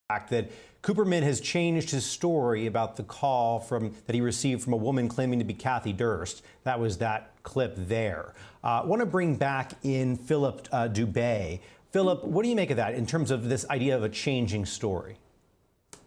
fact that Cooperman has changed his story about the call that he received from a woman claiming to be Kathy Durst. That was that clip there. I want to bring back in Philip Dube. Philip, what do you make of that in terms of this idea of a changing story?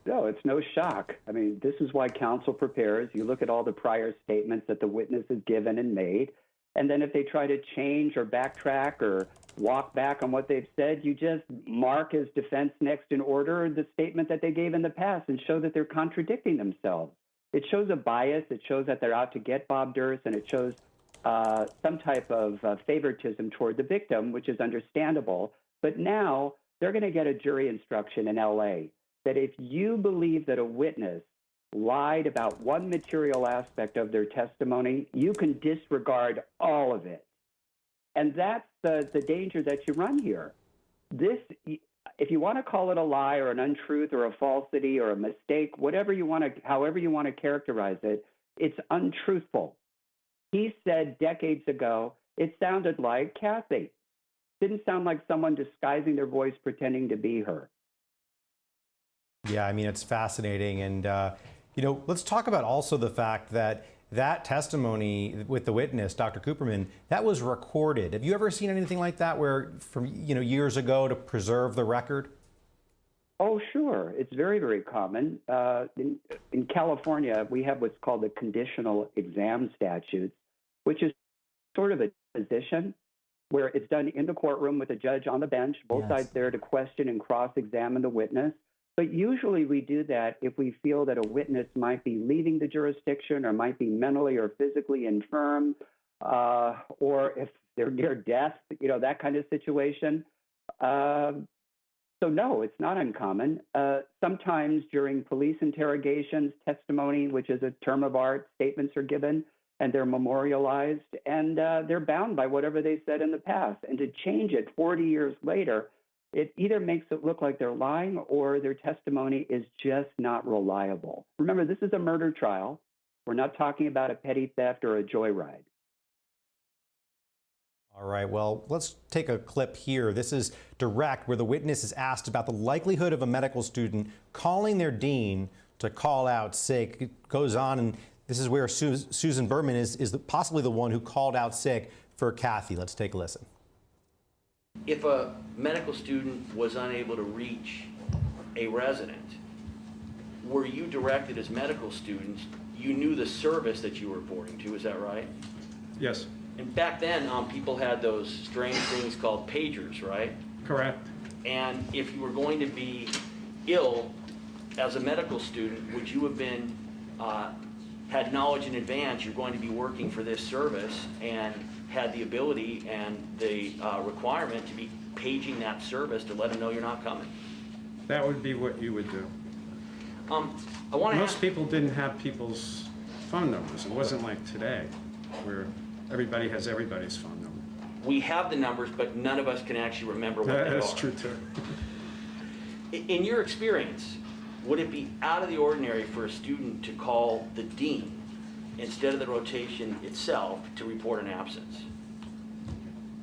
No, it's no shock. I mean, this is why counsel prepares. You look at all the prior statements that the witness has given and made, and then if they try to change or backtrack or walk back on what they've said, you just mark as defense next in order the statement that they gave in the past and show that they're contradicting themselves. It shows a bias. It shows that they're out to get Bob Durst, and it shows some type of favoritism toward the victim, which is understandable. But now they're going to get a jury instruction in L.A. that if you believe that a witness lied about one material aspect of their testimony, you can disregard all of it. And that's the danger that you run here. This, if you want to call it a lie or an untruth or a falsity or a mistake, however you want to characterize it, it's untruthful. He said decades ago, it sounded like Kathy. Didn't sound like someone disguising their voice, pretending to be her. Yeah, I mean, it's fascinating. And, let's talk about also the fact that that testimony with the witness, Dr. Cooperman, that was recorded. Have you ever seen anything like that where from, years ago to preserve the record? Oh, sure. It's very, very common. In California, we have what's called the conditional exam statutes, which is sort of a position where it's done in the courtroom with a judge on the bench, both sides there to question and cross-examine the witness. But usually we do that if we feel that a witness might be leaving the jurisdiction or might be mentally or physically infirm, or if they're near death, that kind of situation. So no, it's not uncommon. Sometimes during police interrogations, testimony, which is a term of art, statements are given and they're memorialized and they're bound by whatever they said in the past. And to change it 40 years later, it either makes it look like they're lying or their testimony is just not reliable. Remember, this is a murder trial. We're not talking about a petty theft or a joyride. All right, well, let's take a clip here. This is direct, where the witness is asked about the likelihood of a medical student calling their dean to call out sick. It goes on, and this is where Susan Berman is possibly the one who called out sick for Kathy. Let's take a listen. If a medical student was unable to reach a resident, were you directed as medical students, you knew the service that you were reporting to, is that right? Yes. And back then, people had those strange things called pagers, right? Correct. And if you were going to be ill as a medical student, would you have been, had knowledge in advance you're going to be working for this service and had the ability and the requirement to be paging that service to let them know you're not coming? That would be what you would do. Most people didn't have people's phone numbers. It wasn't like today, where everybody has everybody's phone number. We have the numbers, but none of us can actually remember what they are. That's true, too. In your experience, would it be out of the ordinary for a student to call the dean instead of the rotation itself to report an absence?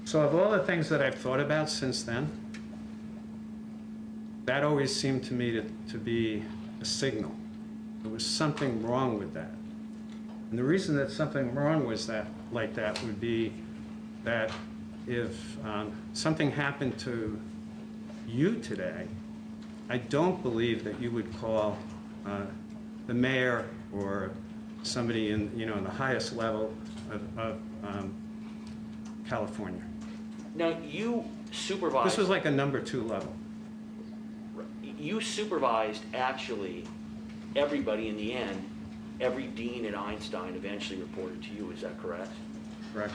So of all the things that I've thought about since then, that always seemed to me to be a signal. There was something wrong with that. And the reason that something wrong was that would be that if something happened to you today, I don't believe that you would call the mayor or somebody in the highest level of California. Now you supervised. This was like a number 2 level. You supervised actually everybody in the end. Every dean at Einstein eventually reported to you. Is that correct? Correct.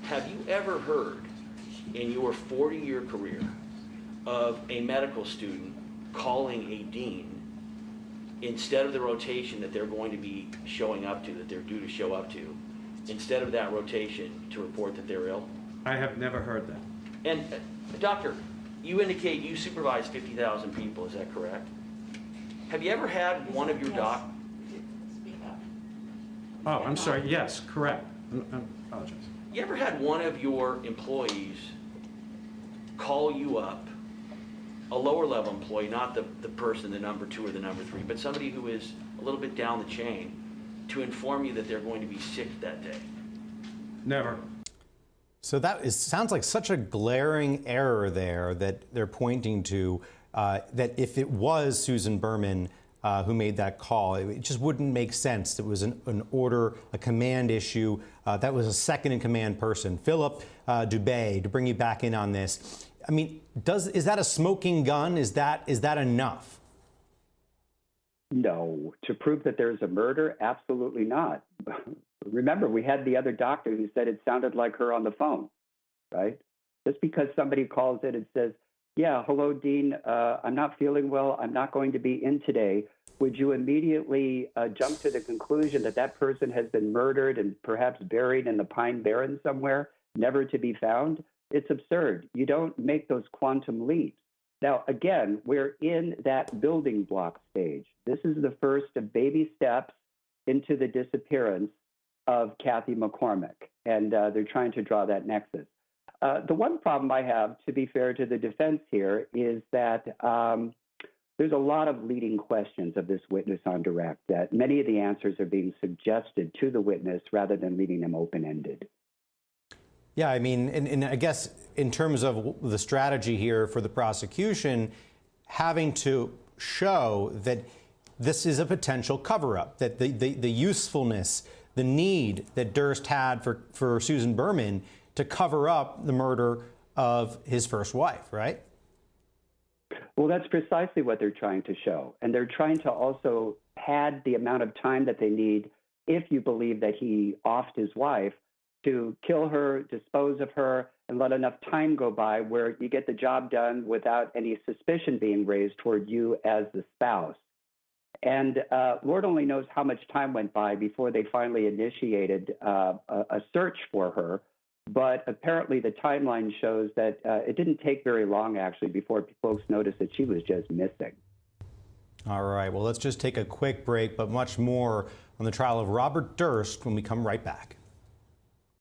Have you ever heard in your 40-year career of a medical student calling a dean instead of the rotation that they're going to be showing up to, that they're due to show up to, instead of that rotation to report that they're ill? I have never heard that. And doctor, you indicate you supervise 50,000 people, is that correct? Have you ever had one of your Oh, I'm sorry, yes, correct. I apologize. You ever had one of your employees call you up a lower level employee, not the person, the number 2 or the number 3, but somebody who is a little bit down the chain, to inform you that they're going to be sick that day? Never. So sounds like such a glaring error there that they're pointing to, that if it was Susan Berman who made that call, it just wouldn't make sense. It was an order, a command issue. That was a second-in-command person. Philip Dube, to bring you back in on this. I mean, is that a smoking gun? Is that enough? No. To prove that there's a murder? Absolutely not. Remember, we had the other doctor who said it sounded like her on the phone, right? Just because somebody calls in and says, yeah, hello, Dean, I'm not feeling well, I'm not going to be in today, would you immediately jump to the conclusion that that person has been murdered and perhaps buried in the Pine Barrens somewhere, never to be found? It's absurd. You don't make those quantum leaps. Now, again, we're in that building block stage. This is the first of baby steps into the disappearance of Kathy McCormick, and they're trying to draw that nexus. The one problem I have, to be fair to the defense here, is that there's a lot of leading questions of this witness on direct, that many of the answers are being suggested to the witness rather than leaving them open-ended. Yeah, I mean, and I guess in terms of the strategy here for the prosecution, having to show that this is a potential cover-up, that the usefulness, the need that Durst had for Susan Berman to cover up the murder of his first wife, right? Well, that's precisely what they're trying to show. And they're trying to also pad the amount of time that they need, if you believe that he offed his wife, to kill her, dispose of her, and let enough time go by where you get the job done without any suspicion being raised toward you as the spouse. And Lord only knows how much time went by before they finally initiated a search for her. But apparently the timeline shows that it didn't take very long, actually, before folks noticed that she was just missing. All right, well, let's just take a quick break, but much more on the trial of Robert Durst when we come right back.